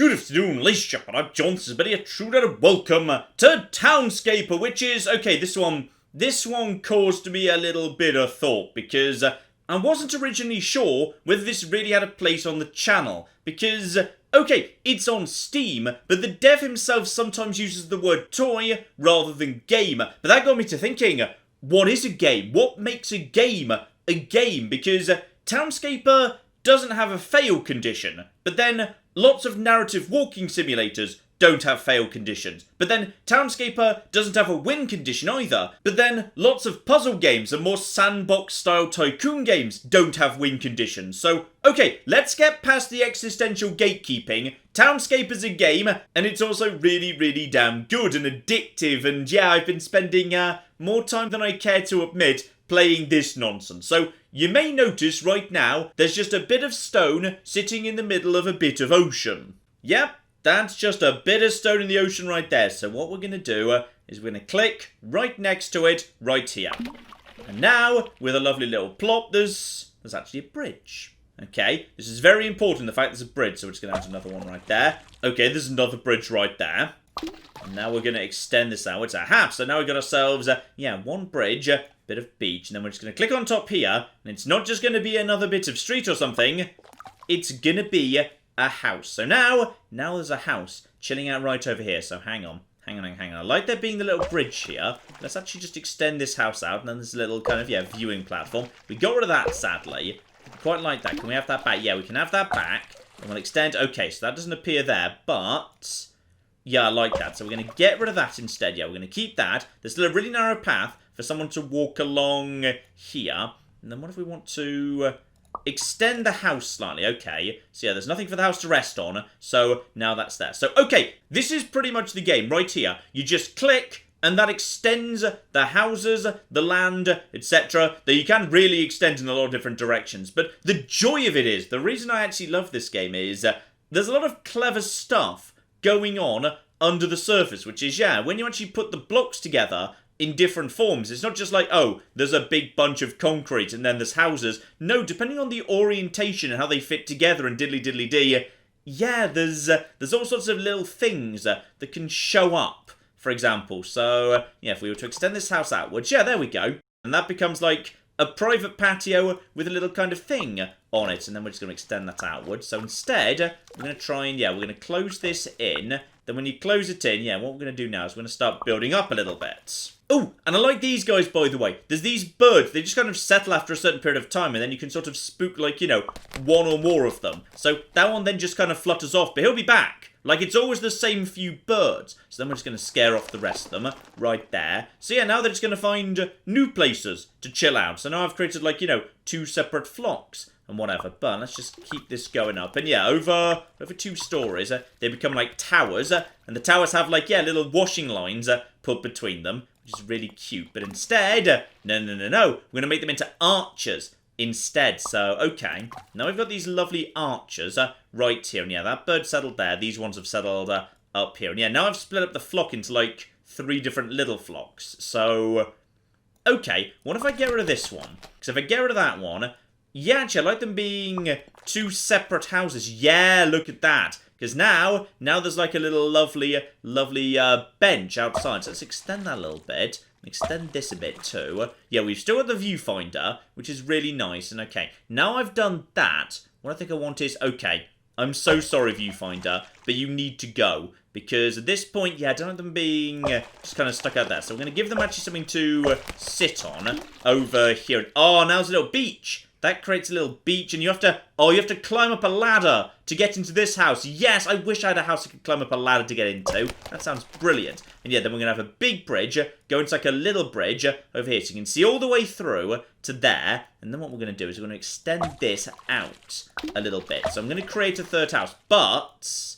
Good afternoon, ladies and gentlemen, I'm Johnson, but here, true welcome to Townscaper, which is, okay, this one caused me a little bit of thought, because I wasn't originally sure whether this really had a place on the channel, because, okay, it's on Steam, but the dev himself sometimes uses the word toy rather than game, but that got me to thinking, what is a game? What makes a game a game? Because Townscaper doesn't have a fail condition, but then lots of narrative walking simulators don't have fail conditions. But then Townscaper doesn't have a win condition either. But then lots of puzzle games and more sandbox-style tycoon games don't have win conditions. So, okay, let's get past the existential gatekeeping. Townscaper's a game, and it's also really, really damn good and addictive. And yeah, I've been spending more time than I care to admit playing this nonsense. So you may notice right now there's just a bit of stone sitting in the middle of a bit of ocean. Yep, that's just a bit of stone in the ocean right there. So what we're going to do is we're going to click right next to it right here. And now, with a lovely little plop, there's actually a bridge. Okay, this is very important, the fact there's a bridge, so we're just going to add another one right there. Okay, there's another bridge right there. And now we're going to extend this out. It's a half, so now we've got ourselves, one bridge, bit of beach, and then we're just going to click on top here, and it's not just going to be another bit of street or something, it's going to be a house. So now there's a house chilling out right over here, so hang on. I like there being the little bridge here. Let's actually just extend this house out, and then there's a little kind of, viewing platform. We got rid of that, sadly. Quite like that. Can we have that back? Yeah, we can have that back, and we'll extend. Okay, so that doesn't appear there, but yeah, I like that. So we're going to get rid of that instead. Yeah, we're going to keep that. There's still a really narrow path for someone to walk along here. And then what if we want to extend the house slightly? Okay, so yeah, there's nothing for the house to rest on. So now that's there. So, okay, this is pretty much the game right here. You just click, and that extends the houses, the land, etc. That you can really extend in a lot of different directions. But the joy of it is, the reason I actually love this game is there's a lot of clever stuff going on under the surface, which is, when you actually put the blocks together in different forms, it's not just like, oh, there's a big bunch of concrete and then there's houses. No, depending on the orientation and how they fit together and diddly-diddly-dee, there's all sorts of little things that can show up, for example. So, if we were to extend this house outwards, there we go. And that becomes like a private patio with a little kind of thing on it, and then we're just going to extend that outwards. So instead, we're going to try and, we're going to close this in. Then when you close it in, what we're going to do now is we're going to start building up a little bit. Oh, and I like these guys, by the way. There's these birds. They just kind of settle after a certain period of time, and then you can sort of spook, like, one or more of them. So that one then just kind of flutters off, but he'll be back. Like, it's always the same few birds. So then we're just going to scare off the rest of them right there. So now they're just going to find new places to chill out. So now I've created, like, 2 separate flocks and whatever. But let's just keep this going up. And over 2 stories, they become like towers. And the towers have, like, little washing lines put between them, which is really cute. But instead, no. We're going to make them into archers instead. So, okay. Now we've got these lovely archers right here. And that bird settled there. These ones have settled up here. And now I've split up the flock into, like, 3 different little flocks. So, okay. What if I get rid of this one? Because if I get rid of that one, actually, I like them being 2 separate houses. Yeah, look at that. Because now there's like a little lovely bench outside. So let's extend that a little bit. Extend this a bit too. We've still got the viewfinder, which is really nice. And okay, now I've done that, what I think I want is, okay, I'm so sorry, viewfinder, but you need to go. Because at this point, I don't want them being just kind of stuck out there. So we're going to give them actually something to sit on over here. Oh, now there's a little beach. That creates a little beach, and you have to climb up a ladder to get into this house. Yes, I wish I had a house I could climb up a ladder to get into. That sounds brilliant. And then we're going to have a big bridge, go into like a little bridge over here, so you can see all the way through to there. And then what we're going to do is we're going to extend this out a little bit. So I'm going to create a 3rd house, but,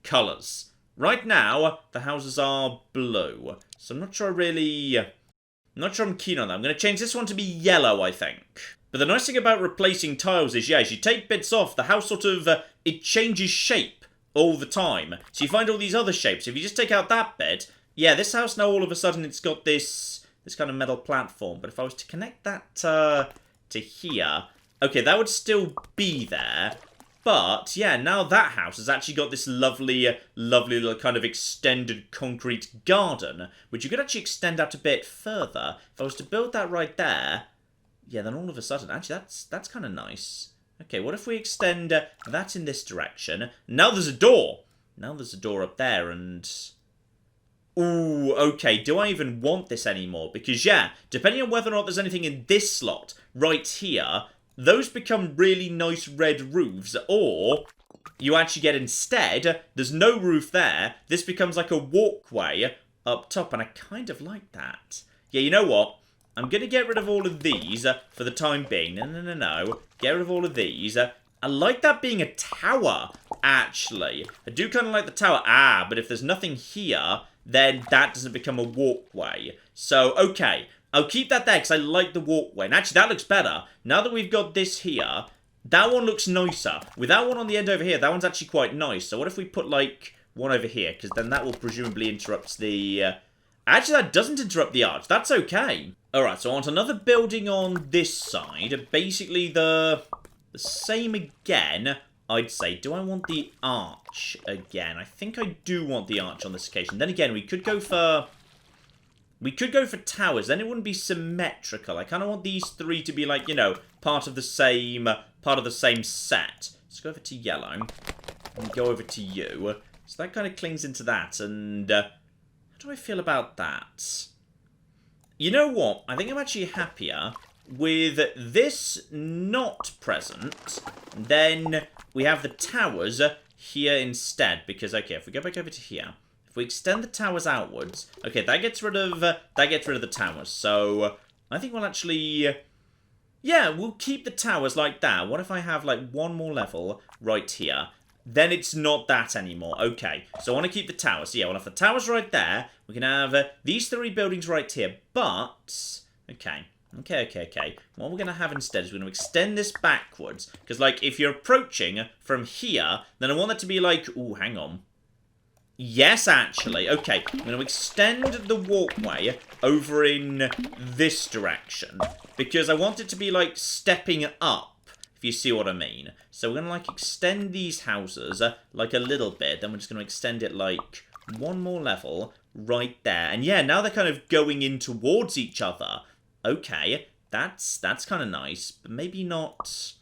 colours. Right now, the houses are blue, so I'm not sure I'm keen on that. I'm going to change this one to be yellow, I think. But the nice thing about replacing tiles is, as you take bits off, the house sort of, it changes shape all the time. So you find all these other shapes. If you just take out that bit, this house now all of a sudden it's got this kind of metal platform. But if I was to connect that to here, okay, that would still be there. But, yeah, now that house has actually got this lovely, lovely little kind of extended concrete garden, which you could actually extend out a bit further. If I was to build that right there, yeah, then all of a sudden, actually, that's kind of nice. Okay, what if we extend that in this direction? Now there's a door. Now there's a door up there, and... Ooh, okay, do I even want this anymore? Because, yeah, depending on whether or not there's anything in this slot right here, those become really nice red roofs, or you actually get instead, there's no roof there, this becomes like a walkway up top, and I kind of like that. Yeah, you know what? I'm going to get rid of all of these for the time being. No. Get rid of all of these. I like that being a tower, actually. I do kind of like the tower. Ah, but if there's nothing here, then that doesn't become a walkway. So, okay. I'll keep that there because I like the walkway. And actually, that looks better. Now that we've got this here, that one looks nicer. With that one on the end over here, that one's actually quite nice. So what if we put, like, one over here? Because then that will presumably interrupt the... Actually, that doesn't interrupt the arch. That's okay. Alright, so I want another building on this side. Basically, the same again, I'd say. Do I want the arch again? I think I do want the arch on this occasion. Then again, we could go for... towers, then it wouldn't be symmetrical. I kind of want these three to be like, you know, part of the same set. Let's go over to yellow, and go over to you. So that kind of clings into that, and how do I feel about that? You know what? I think I'm actually happier with this not present. Then we have the towers here instead, because, okay, if we go back over to here, if we extend the towers outwards, okay, that gets rid of the towers. So I think we'll actually, yeah, we'll keep the towers like that. What if I have like one more level right here? Then it's not that anymore. Okay, so I want to keep the towers. So yeah, we'll have the towers right there. We can have these three buildings right here. But okay. What we're going to have instead is we're going to extend this backwards. Because, like, if you're approaching from here, then I want that to be like... Ooh, hang on. Yes, actually. Okay, I'm going to extend the walkway over in this direction. Because I want it to be, like, stepping up, if you see what I mean. So we're going to, like, extend these houses, like, a little bit. Then we're just going to extend it, like, one more level right there. And, yeah, now they're kind of going in towards each other. Okay, that's kind of nice, but maybe not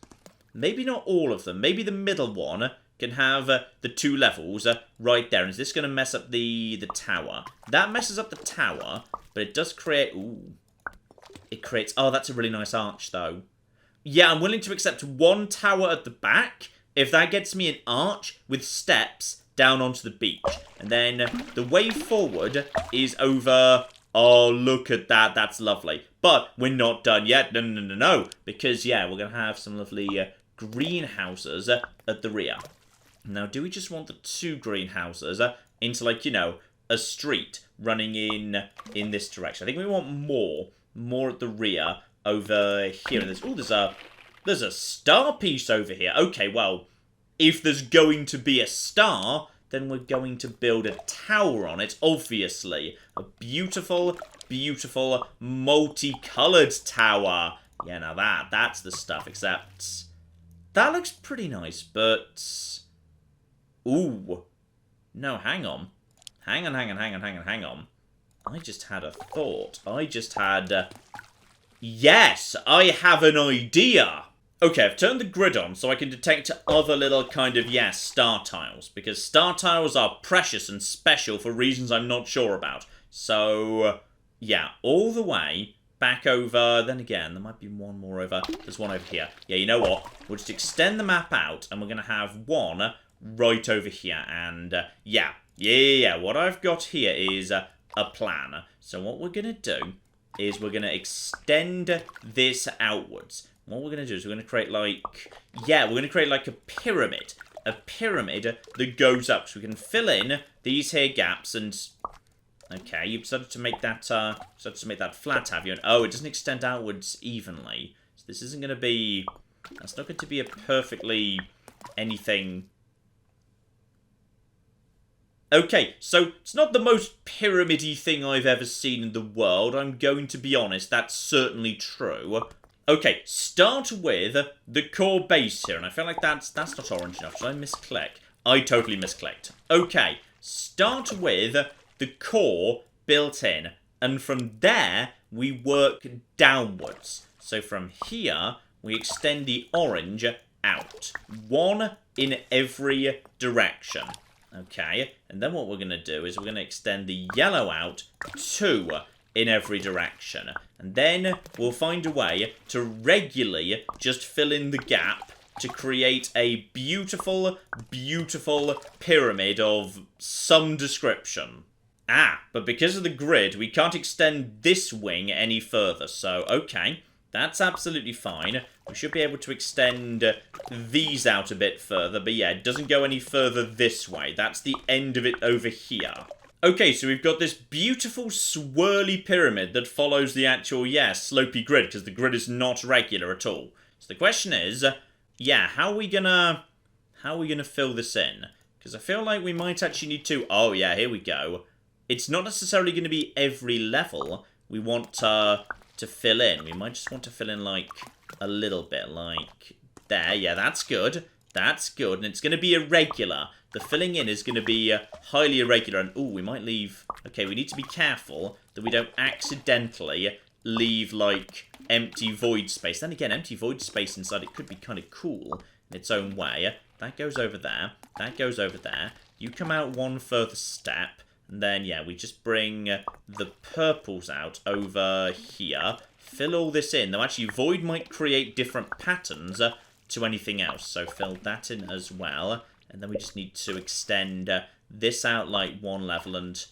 all of them. Maybe the middle one can have the two levels right there. And is this going to mess up the tower? That messes up the tower, but it does create... Ooh. It creates... Oh, that's a really nice arch, though. Yeah, I'm willing to accept one tower at the back if that gets me an arch with steps down onto the beach. And then the way forward is over... Oh, look at that. That's lovely. But we're not done yet. No. Because, yeah, we're going to have some lovely greenhouses at the rear. Now, do we just want the two greenhouses into, like, you know, a street running in this direction? I think we want more at the rear over here. And there's a star piece over here. Okay, well, if there's going to be a star... then we're going to build a tower on it, obviously. A beautiful, beautiful, multicolored tower. Yeah, now that's the stuff, except... that looks pretty nice, but... Ooh. No, hang on. Hang on. I just had a thought. Yes, I have an idea! Okay, I've turned the grid on so I can detect other little kind of, yeah, star tiles. Because star tiles are precious and special for reasons I'm not sure about. So, yeah, all the way back over. Then again, there might be one more over. There's one over here. Yeah, you know what? We'll just extend the map out and we're going to have one right over here. And, yeah. What I've got here is a plan. So what we're going to do is we're going to extend this outwards. What we're going to do is we're going to create, like... yeah, we're going to create, like, a pyramid. A pyramid that goes up. So we can fill in these here gaps and... okay, you've decided to make that, flat, have you? And, oh, it doesn't extend outwards evenly. So this isn't going to be... that's not going to be a perfectly anything... okay, so it's not the most pyramid-y thing I've ever seen in the world. I'm going to be honest, that's certainly true. Okay, start with the core base here. And I feel like that's not orange enough. Did I misclick? I totally misclicked. Okay, start with the core built in. And from there, we work downwards. So from here, we extend the orange out. One in every direction. Okay, and then what we're going to do is we're going to extend the yellow out, 2 in every direction. And then we'll find a way to regularly just fill in the gap to create a beautiful, beautiful pyramid of some description. Ah, but because of the grid, we can't extend this wing any further. So, okay, that's absolutely fine. We should be able to extend these out a bit further. But yeah, it doesn't go any further this way. That's the end of it over here. Okay, so we've got this beautiful swirly pyramid that follows the actual, slopey grid, because the grid is not regular at all. So the question is, how are we gonna fill this in? Because I feel like we might actually need to, oh yeah, here we go. It's not necessarily going to be every level we want to fill in. We might just want to fill in, like, a little bit, like there. Yeah, that's good. That's good. And it's going to be irregular. The filling in is going to be highly irregular. And, ooh, we might leave... Okay, we need to be careful that we don't accidentally leave, like, empty void space. Then again, empty void space inside it could be kind of cool in its own way. That goes over there. That goes over there. You come out one further step. And then, yeah, we just bring the purples out over here. Fill all this in. Though, actually, void might create different patterns to anything else. So, fill that in as well. And then we just need to extend this out like one level. And,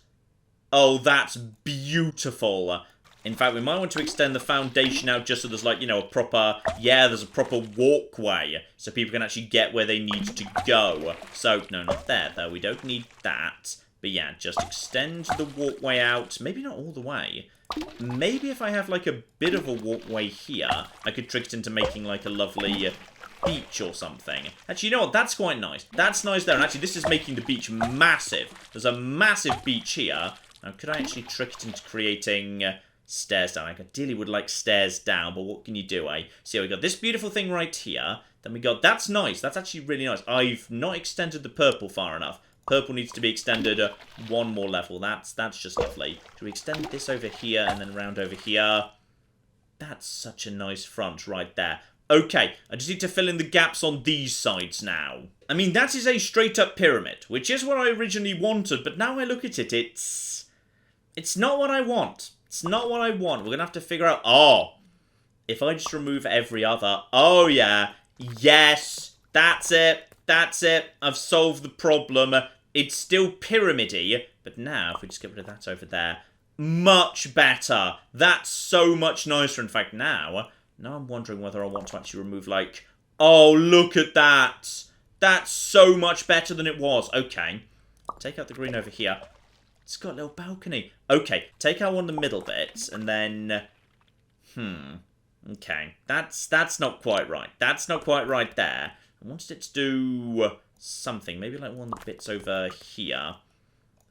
oh, that's beautiful. In fact, we might want to extend the foundation out just so there's, like, a proper... Yeah, there's a proper walkway. So people can actually get where they need to go. So, no, not there, though. We don't need that. But yeah, just extend the walkway out. Maybe not all the way. Maybe if I have, like, a bit of a walkway here, I could trick it into making, like, a lovely beach or something. Actually, you know what? That's quite nice. That's nice there. And actually, this is making the beach massive. There's a massive beach here. Now, could I actually trick it into creating stairs down? I ideally would like stairs down, but what can you do, eh? So, we got this beautiful thing right here. Then we got... That's nice. That's actually really nice. I've not extended the purple far enough. Purple needs to be extended one more level. That's just lovely. Do we extend this over here and then round over here? That's such a nice front right there. Okay, I just need to fill in the gaps on these sides now. I mean, that is a straight-up pyramid, which is what I originally wanted, but now I look at it, it's not what I want. It's not what I want. We're going to have to figure out... Oh, if I just remove every other... Oh, yeah. Yes, that's it. That's it. I've solved the problem. It's still pyramidy, but now, if we just get rid of that over there, much better. That's so much nicer. In fact, now I'm wondering whether I want to actually remove, like... Oh, look at that. That's so much better than it was. Okay. Take out the green over here. It's got a little balcony. Okay, take out one of the middle bits, and then... Okay, that's not quite right. That's not quite right there. I wanted it to do something. Maybe like one of the bits over here.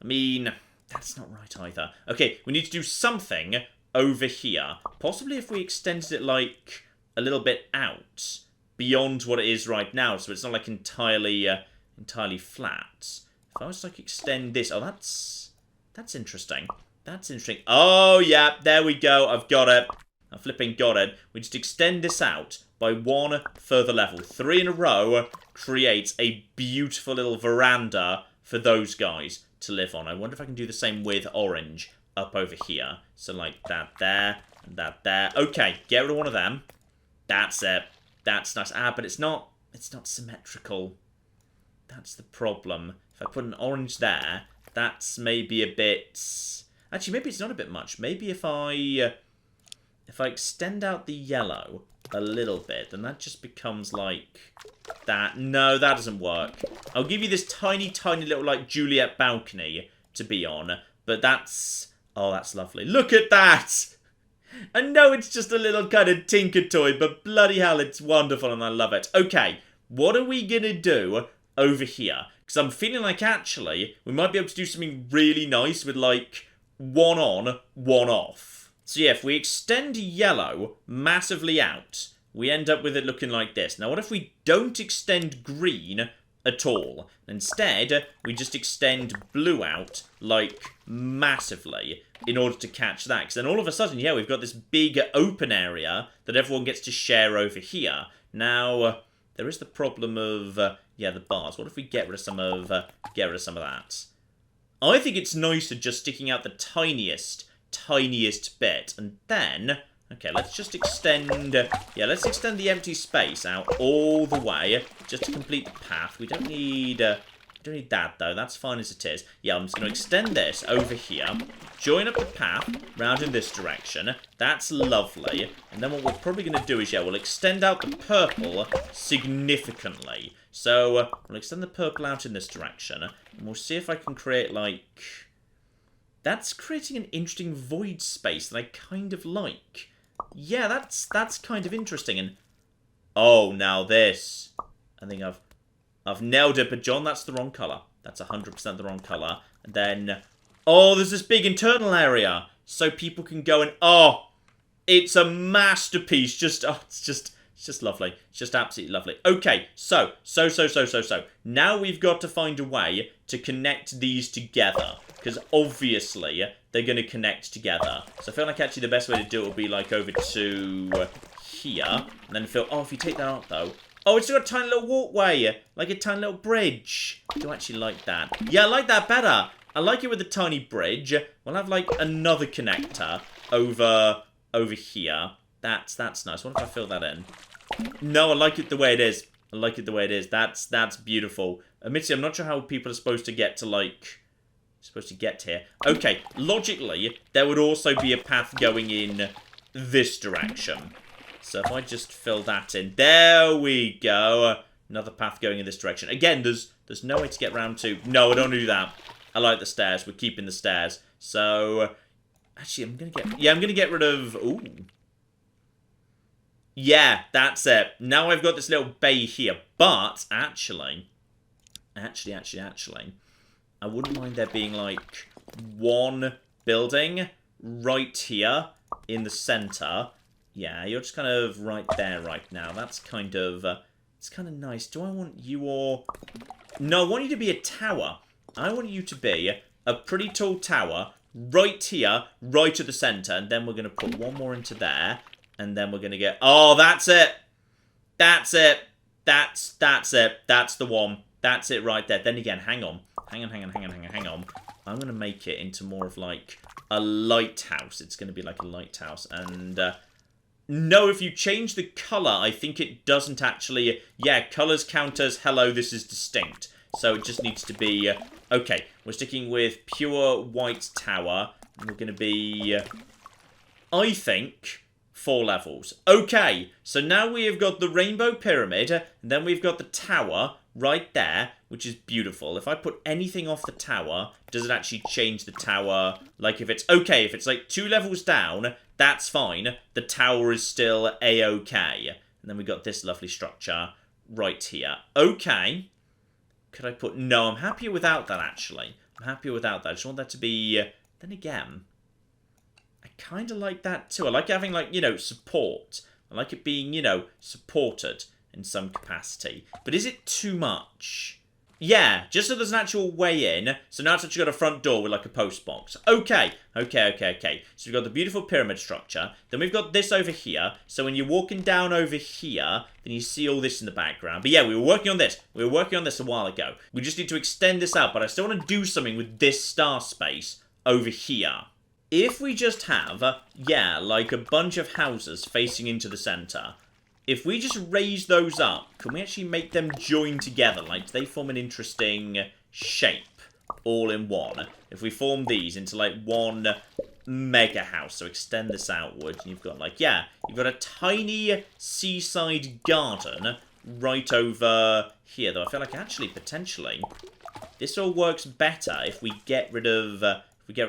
I mean, that's not right either. Okay, we need to do something over here. Possibly if we extended it like a little bit out beyond what it is right now, so it's not like entirely flat. If I was to like extend this, oh, that's interesting. That's interesting. Oh yeah, there we go. I've got it. I flipping got it. We just extend this out by one further level. 3 in a row creates a beautiful little veranda for those guys to live on. I wonder if I can do the same with orange up over here. So like that there and that there. Okay, get rid of one of them. That's it. That's nice. Ah, but it's not symmetrical. That's the problem. If I put an orange there, that's maybe a bit... Actually, maybe it's not a bit much. Maybe if I extend out the yellow a little bit, then that just becomes like that. No, that doesn't work. I'll give you this tiny, tiny little, like, Juliet balcony to be on, but that's... Oh, that's lovely. Look at that! I know it's just a little kind of tinker toy, but bloody hell, it's wonderful and I love it. Okay, what are we gonna do over here? Because I'm feeling like, actually, we might be able to do something really nice with, like, one on, one off. So yeah, if we extend yellow massively out, we end up with it looking like this. Now what if we don't extend green at all? Instead, we just extend blue out, like, massively, in order to catch that. Because then all of a sudden, yeah, we've got this big open area that everyone gets to share over here. Now, there is the problem of, yeah, the bars. What if we get rid of some of that? I think it's nicer just sticking out the tiniest bit. And then, okay, let's just extend, yeah, let's extend the empty space out all the way, just to complete the path. We don't need that, though. That's fine as it is. Yeah, I'm just going to extend this over here, join up the path round in this direction. That's lovely. And then what we're probably going to do is, yeah, we'll extend out the purple significantly. So, we'll extend the purple out in this direction, and we'll see if I can create, like... That's creating an interesting void space that I kind of like. Yeah, that's kind of interesting. And oh, now this. I think I've nailed it, but John, that's the wrong colour. That's 100% the wrong colour. And then, oh, there's this big internal area, so people can go and oh, it's a masterpiece. Just oh, it's just lovely. It's just absolutely lovely. Okay, so now we've got to find a way to connect these together. Because obviously, they're going to connect together. So I feel like actually the best way to do it would be like over to here. And then feel, oh, if you take that out though. Oh, it's got a tiny little walkway. Like a tiny little bridge. I do actually like that. Yeah, I like that better. I like it with a tiny bridge. We'll have like another connector over here. That's nice. What if I fill that in? No, I like it the way it is. I like it the way it is. That's beautiful. Admittedly, I'm not sure how people are supposed to get to like... supposed to get here. Okay, logically, there would also be a path going in this direction. So if I just fill that in, there we go. Another path going in this direction. Again, there's no way to get round to. No, I don't want to do that. I like the stairs. We're keeping the stairs. So actually, I'm gonna get rid of. Ooh. Yeah, that's it. Now I've got this little bay here, but actually. I wouldn't mind there being, like, one building right here in the center. Yeah, you're just kind of right there right now. That's kind of, it's kind of nice. Do I want you or... No, I want you to be a tower. I want you to be a pretty tall tower right here, right at the center. And then we're going to put one more into there. And then we're going to get... Oh, that's it! That's it! That's it. That's the one. That's it right there. Then again, hang on. Hang on. I'm going to make it into more of like a lighthouse. It's going to be like a lighthouse. And no, if you change the colour, I think it doesn't actually... Yeah, colours count as hello, this is distinct. So it just needs to be... okay, we're sticking with pure white tower. And we're going to be... I think... 4 levels. Okay, so now we have got the rainbow pyramid. And then we've got the tower right there, which is beautiful. If I put anything off the tower, does it actually change the tower? Like if it's okay, if it's like 2 levels down, that's fine. The tower is still a-okay. And then we got this lovely structure right here. Okay. Could I put... No, I'm happier without that, actually. I'm happier without that. I just want that to be... Then again, I kind of like that too. I like having, like, you know, support. I like it being, you know, supported in some capacity. But is it too much? Yeah, just so there's an actual way in. So now it's actually got a front door with like a post box. Okay. So we've got the beautiful pyramid structure. Then we've got this over here. So when you're walking down over here, then you see all this in the background. But yeah, we were working on this. We were working on this a while ago. We just need to extend this out. But I still want to do something with this star space over here. If we just have, yeah, like a bunch of houses facing into the center... If we just raise those up, can we actually make them join together? Like, do they form an interesting shape all in one? If we form these into, like, one mega house, so extend this outward, and you've got, like, yeah, you've got a tiny seaside garden right over here, though I feel like, actually, potentially, this all works better if we get rid of,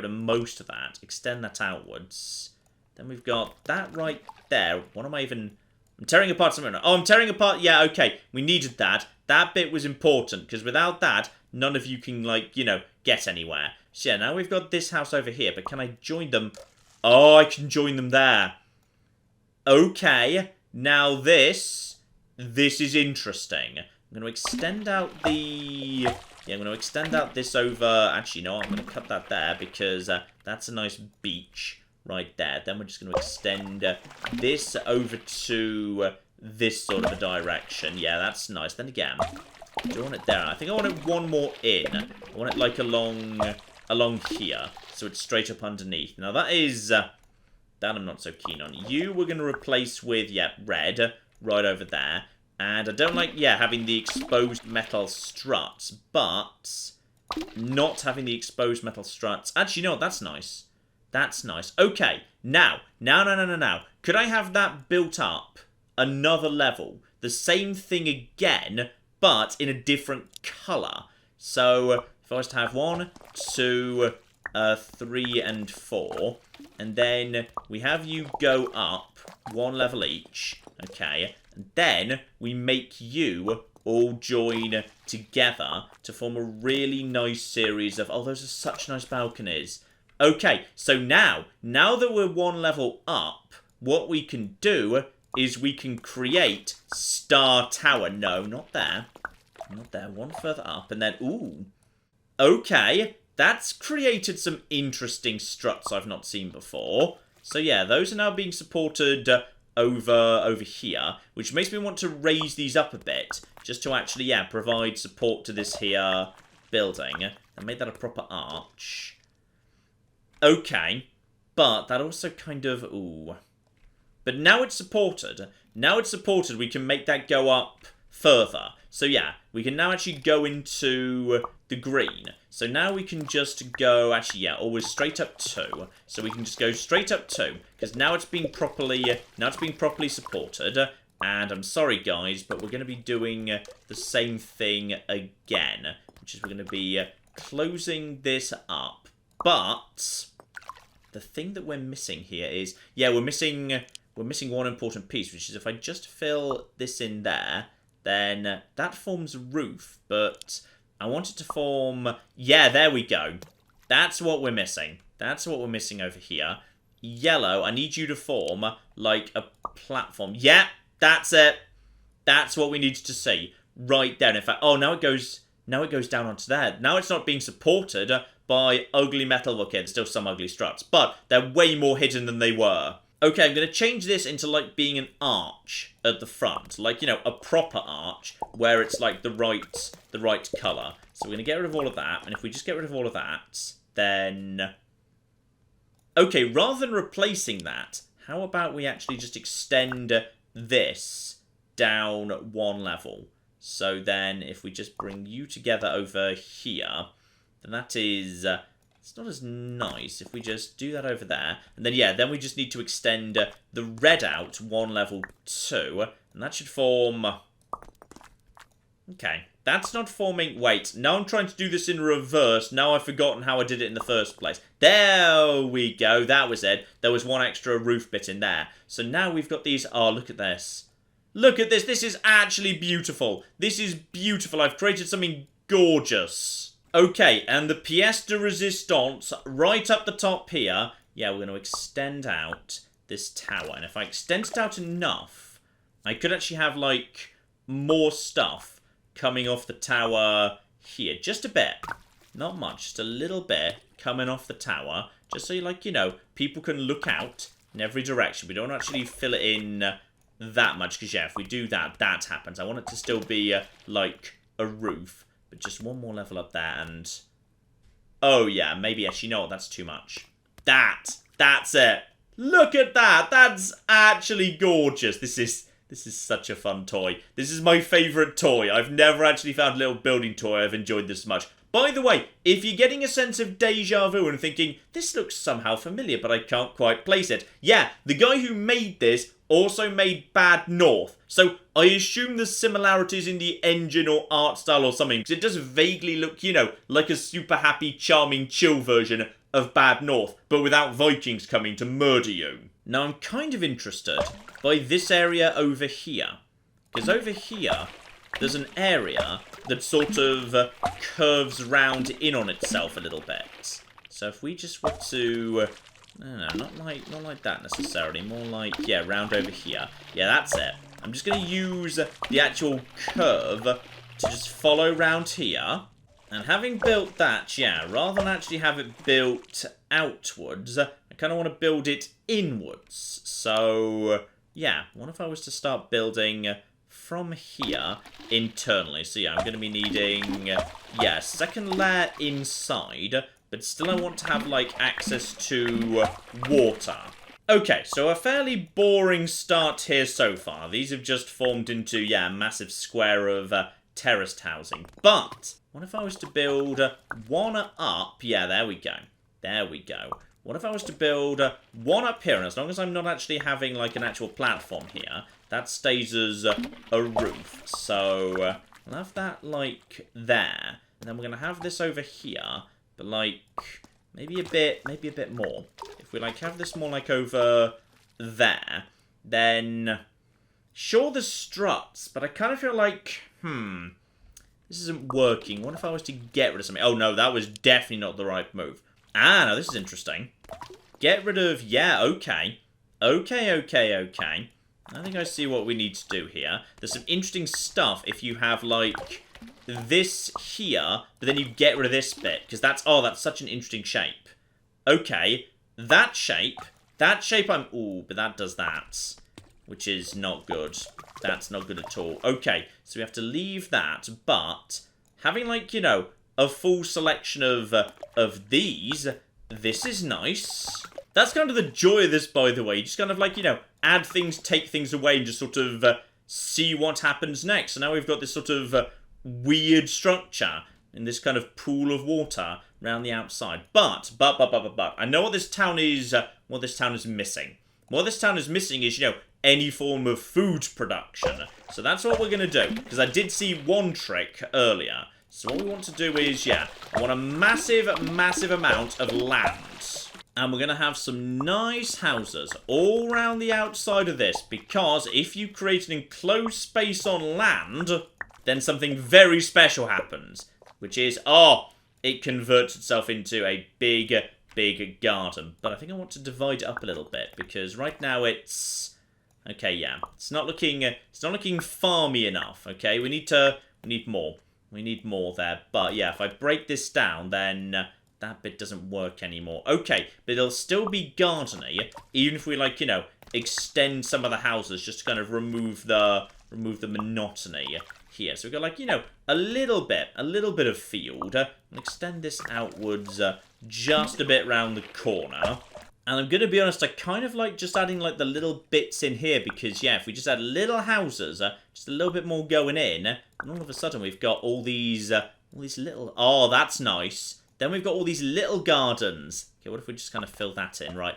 most of that, extend that outwards. Then we've got that right there. What am I even... I'm tearing apart something. Oh, I'm tearing apart. Yeah, okay. We needed that. That bit was important, because without that, none of you can, like, you know, get anywhere. So, yeah, now we've got this house over here, but can I join them? Oh, I can join them there. Okay, now this is interesting. I'm going to extend out the... Yeah, I'm going to extend out this over... Actually, no, I'm going to cut that there because that's a nice beach right there. Then we're just going to extend this over to this sort of a direction. Yeah, that's nice. Then again, do I want it there? I think I want it one more in. I want it like along here, so it's straight up underneath. Now that is... that I'm not so keen on. You we're going to replace with, yeah, red right over there. And I don't like, yeah, having the exposed metal struts, but not having the exposed metal struts. Actually, no, that's nice. That's nice. Okay, now. Could I have that built up another level? The same thing again, but in a different colour. So, if I was to have 1, 2, 3, and 4, and then we have you go up 1 level each, okay, and then we make you all join together to form a really nice series of... Oh, those are such nice balconies. Okay, so now that we're 1 level up, what we can do is we can create Star Tower. No, not there. Not there. 1 further up, and then... Ooh. Okay, that's created some interesting struts I've not seen before. So yeah, those are now being supported over here, which makes me want to raise these up a bit, just to actually, yeah, provide support to this here building, and make that a proper arch. Okay, but that also kind of, ooh. But now it's supported. Now it's supported, we can make that go up further. So yeah, we can now actually go into the green. So now we can just go, actually, yeah, always straight up 2. So we can just go straight up 2, because now it's being properly supported. And I'm sorry, guys, but we're going to be doing the same thing again, which is we're going to be closing this up. But the thing that we're missing here is, yeah, we're missing one important piece, which is if I just fill this in there, then that forms a roof, but I want it to form... Yeah, there we go. That's what we're missing. That's what we're missing over here. Yellow, I need you to form, like, a platform. Yeah, that's it. That's what we needed to see. Right there. And in fact, oh, now it goes down onto there. Now it's not being supported by ugly metal. Okay, there's still some ugly struts, but they're way more hidden than they were. Okay, I'm going to change this into, like, being an arch at the front. Like, you know, a proper arch where it's, like, the right colour. So we're going to get rid of all of that. And if we just get rid of all of that, then... Okay, rather than replacing that, how about we actually just extend this down 1 level? So then, if we just bring you together over here, then that is... It's not as nice if we just do that over there. And then, yeah, then we just need to extend the red out 1 level 2. And that should form... Okay, that's not forming... Wait, now I'm trying to do this in reverse. Now I've forgotten how I did it in the first place. There we go, that was it. There was 1 extra roof bit in there. So now we've got these... Oh, look at this. Look at this, this is actually beautiful. This is beautiful, I've created something gorgeous. Okay, and the pièce de résistance, right up the top here, yeah, we're going to extend out this tower. And if I extend it out enough, I could actually have, like, more stuff coming off the tower here. Just a bit. Not much, just a little bit coming off the tower. Just so, like, you know, people can look out in every direction. We don't actually fill it in that much, because, yeah, if we do that, that happens. I want it to still be, like, a roof. But just 1 more level up there, and... Oh, yeah, maybe actually, you know what, that's too much. That's it. Look at that. That's actually gorgeous. This is such a fun toy. This is my favourite toy. I've never actually found a little building toy I've enjoyed this much. By the way, if you're getting a sense of deja vu and thinking, this looks somehow familiar, but I can't quite place it. Yeah, the guy who made this also made Bad North. So I assume there's similarities in the engine or art style or something, because it does vaguely look, you know, like a super happy, charming, chill version of Bad North, but without Vikings coming to murder you. Now I'm kind of interested by this area over here, because over here there's an area that sort of curves round in on itself a little bit. So if we just were to No, not like that necessarily. More like, yeah, round over here. Yeah, that's it. I'm just going to use the actual curve to just follow round here. And having built that, yeah, rather than actually have it built outwards, I kind of want to build it inwards. So, yeah, what if I was to start building from here internally? So, yeah, I'm going to be needing, yeah, second layer inside, but still I want to have, like, access to water. Okay, so a fairly boring start here so far. These have just formed into, yeah, a massive square of terraced housing. But what if I was to build one up? Yeah, there we go. There we go. What if I was to build one up here? And as long as I'm not actually having, like, an actual platform here, that stays as a roof. So, I'll have that, like, there. And then we're going to have this over here. But, like, maybe a bit more. If we, like, have this more, like, over there, then sure, there's struts, but I kind of feel like, this isn't working. What if I was to get rid of something? Oh, no, that was definitely not the right move. Ah, no, this is interesting. Get rid of, yeah, okay. Okay. I think I see what we need to do here. There's some interesting stuff if you have, like, this here, but then you get rid of this bit, because that's such an interesting shape. Okay, that shape ooh, but that does that, which is not good. That's not good at all. Okay, so we have to leave that, but having, like, you know, a full selection of these, this is nice. That's kind of the joy of this, by the way. You just kind of, like, you know, add things, take things away, and just sort of see what happens next. So now we've got this sort of weird structure in this kind of pool of water around the outside. But I know what this town is missing. What this town is missing is, you know, any form of food production. So that's what we're going to do, because I did see one trick earlier. So what we want to do is, yeah, I want a massive amount of land. And we're going to have some nice houses all around the outside of this, because if you create an enclosed space on land, then something very special happens, which is, it converts itself into a big garden. But I think I want to divide it up a little bit, because right now it's, okay, yeah, it's not looking farmy enough. Okay, we need more there. But yeah, if I break this down, then that bit doesn't work anymore. Okay, but it'll still be gardeny, even if we, like, you know, extend some of the houses just to kind of remove the monotony here. So we've got, like, you know, a little bit of field. And extend this outwards just a bit round the corner. And I'm going to be honest, I kind of like just adding, like, the little bits in here, because, yeah, if we just add little houses, just a little bit more going in, and all of a sudden we've got all these little, oh, that's nice. Then we've got all these little gardens. Okay, what if we just kind of fill that in, right?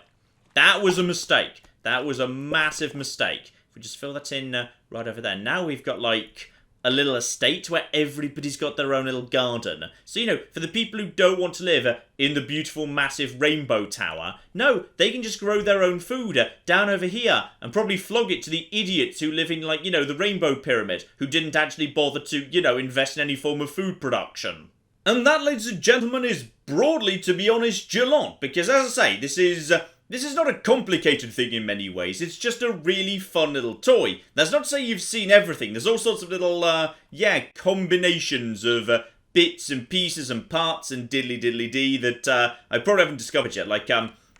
That was a mistake. That was a massive mistake. If we just fill that in right over there. Now we've got, like, a little estate where everybody's got their own little garden. So, you know, for the people who don't want to live in the beautiful, massive rainbow tower, no, they can just grow their own food down over here and probably flog it to the idiots who live in, like, you know, the rainbow pyramid, who didn't actually bother to, you know, invest in any form of food production. And that, ladies and gentlemen, is broadly, to be honest, Geelong. Because, as I say, this is not a complicated thing in many ways. It's just a really fun little toy. That's not to say you've seen everything. There's all sorts of little, combinations of bits and pieces and parts and diddly-diddly-dee that I probably haven't discovered yet. Like,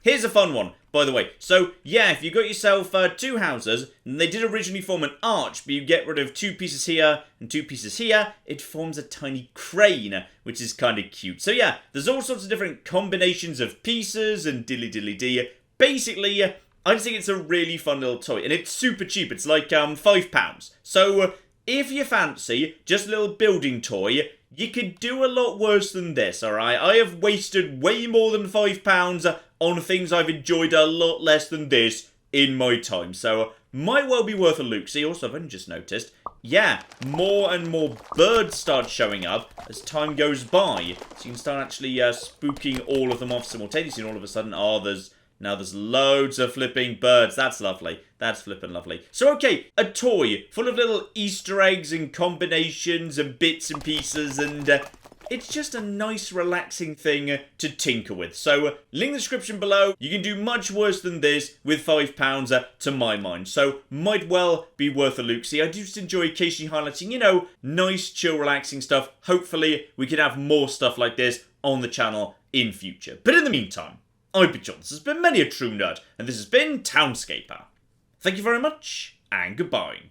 here's a fun one, by the way. So, yeah, if you got yourself two houses, and they did originally form an arch, but you get rid of two pieces here and two pieces here, it forms a tiny crane, which is kind of cute. So, yeah, there's all sorts of different combinations of pieces and diddly-diddly-dee. Basically, I just think it's a really fun little toy, and it's super cheap. It's like £5. So, if you fancy just a little building toy, you could do a lot worse than this, alright? I have wasted way more than £5 on things I've enjoyed a lot less than this in my time. So, might well be worth a look. See, also, I've only just noticed, yeah, more and more birds start showing up as time goes by. So you can start actually spooking all of them off simultaneously, and all of a sudden, now there's loads of flipping birds. That's lovely. That's flippin' lovely. So, okay, a toy full of little Easter eggs and combinations and bits and pieces and it's just a nice relaxing thing to tinker with. So link in the description below. You can do much worse than this with £5 to my mind. So might well be worth a look. See, I do just enjoy occasionally highlighting, you know, nice, chill, relaxing stuff. Hopefully we can have more stuff like this on the channel in future. But in the meantime, I've been John. This has been Many a True Nerd, and this has been Townscaper. Thank you very much, and goodbye.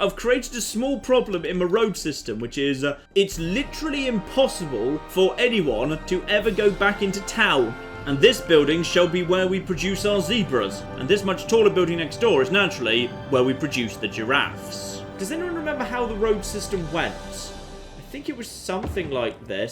I've created a small problem in my road system, which is, it's literally impossible for anyone to ever go back into town. And this building shall be where we produce our zebras. And this much taller building next door is naturally where we produce the giraffes. Does anyone remember how the road system went? I think it was something like this.